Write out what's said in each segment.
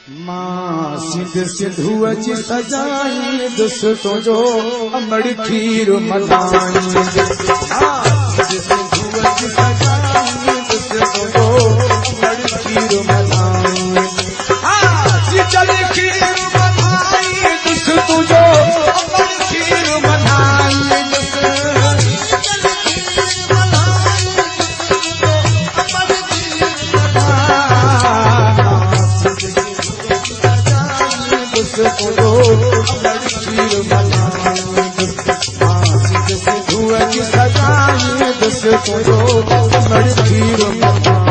मां सिंध सिंधुअ जी सजाई दोस्तों जो अमड़ खीर मलाई सिंध सिंधुअ जी सजाई दोस्तों जो अमड़ खीर मलाई चल खीर मलाई दोस्तों जो अमड़ खीर मलाई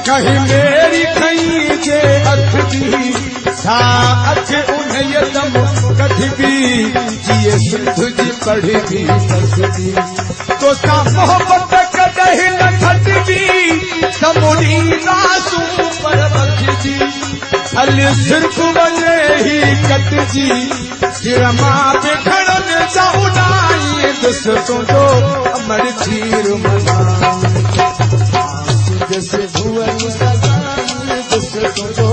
कहीं मेरी खई जे अख दी सा अख उन्हें दम कभी भी जिए सिंधु जी पढ़ी भी तस्दी तो सा मोहब्बत कदही न खटबी समुनी रासू पर बखजी अल सिर्फ वने ही कटजी सिरमा पे खड़न जा उड़ाई दोस्तों जो अमर खीर मलाई सिंधुअ जी सजाई दोस्तों जो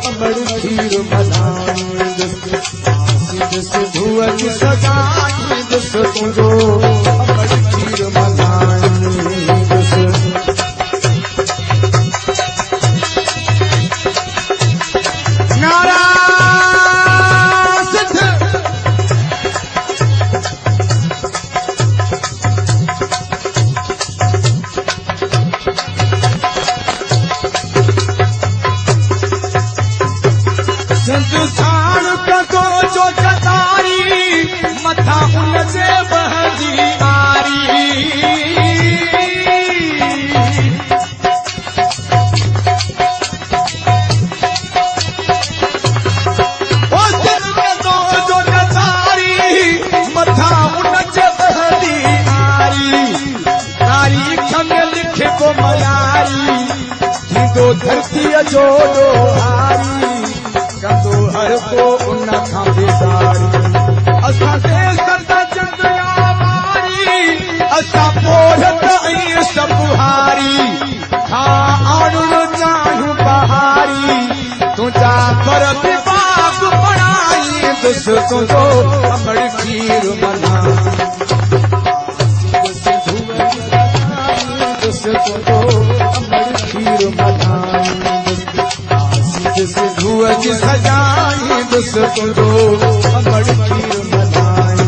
अमड़ खीर मलाई सिंधुअ जी सजाई दोस्तों जो अमड़ खीर मलाई नारा हिंदुस्तान को जो कतारी मथा उन से बहजी आरी उस दिन को जो कतारी मथा उन से बहजी आरी तारीख में लिखे को मयारी हिंदो धरती जो हारी कंदो हर को उन खां बेदारी असां देश करदा चंदया मारी असां पोढ़त ऐं सभु हारी हा आणुण चाहूं बहारी तुंहिंजा पर बि बाग पढ़ाई दोस्तों जो अमड़ खीर मलाई दोस्तों जो अमड़ खीर मलाई सिंधुअ जी सजाई दोस्तों जो अमड़ खीर मलाई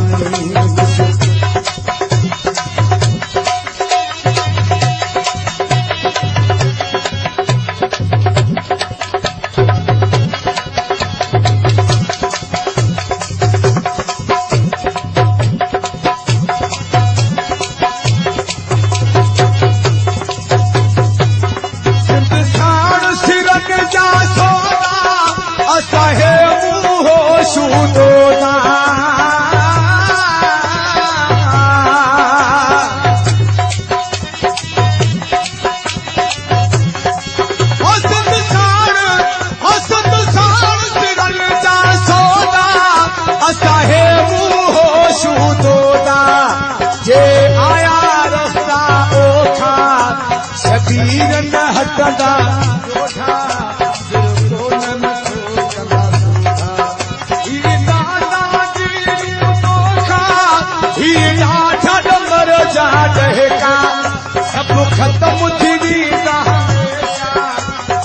शबीर न हटदा जोठा कोन न सोचदा ही दादा जी तोखा ही आठा नंबर जा दहका सब खत्म थी वींदा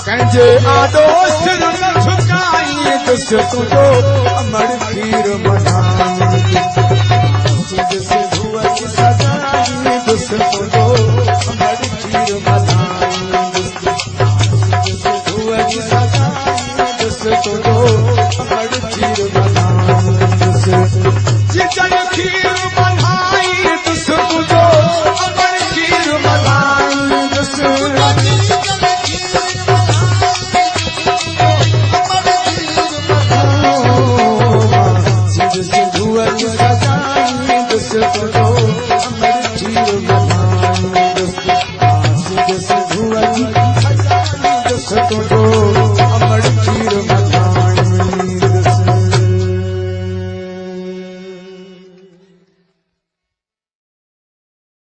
कंहिंजे आॾो सिर न झुकाई दोस्तों जो अमड़ खीर मलाई सिंधुअ जी सजाई दोस्तों जो अमड़ खीर मलाई सिंधुअ जी सजाई सुख तुझो